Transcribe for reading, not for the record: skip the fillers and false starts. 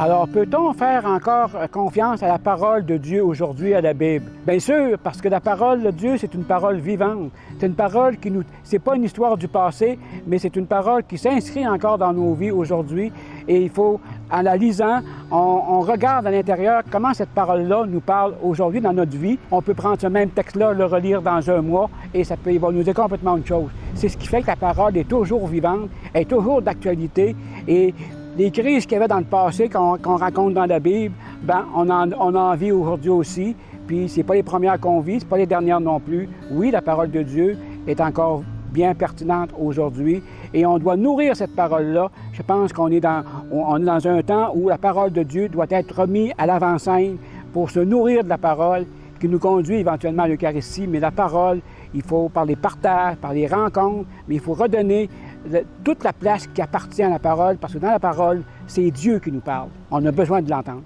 Alors, peut-on faire encore confiance à la parole de Dieu aujourd'hui, à la Bible? Bien sûr, parce que la parole de Dieu, c'est une parole vivante. C'est une parole qui nous... C'est pas une histoire du passé, mais c'est une parole qui s'inscrit encore dans nos vies aujourd'hui. Et il faut, en la lisant, on regarde à l'intérieur comment cette parole-là nous parle aujourd'hui dans notre vie. On peut prendre ce même texte-là, le relire dans un mois, et il va nous dire complètement autre chose. C'est ce qui fait que la parole est toujours vivante, est toujours d'actualité, et les crises qu'il y avait dans le passé, qu'on raconte dans la Bible, ben, on en vit aujourd'hui aussi. Puis c'est pas les premières qu'on vit, c'est pas les dernières non plus. Oui, la parole de Dieu est encore bien pertinente aujourd'hui et on doit nourrir cette parole-là. Je pense qu'on est dans un temps où la parole de Dieu doit être remise à l'avant-scène pour se nourrir de la parole qui nous conduit éventuellement à l'Eucharistie. Mais la parole, il faut par les partages, par les rencontres, mais il faut redonner toute la place qui appartient à la parole, parce que dans la parole, c'est Dieu qui nous parle. On a besoin de l'entendre.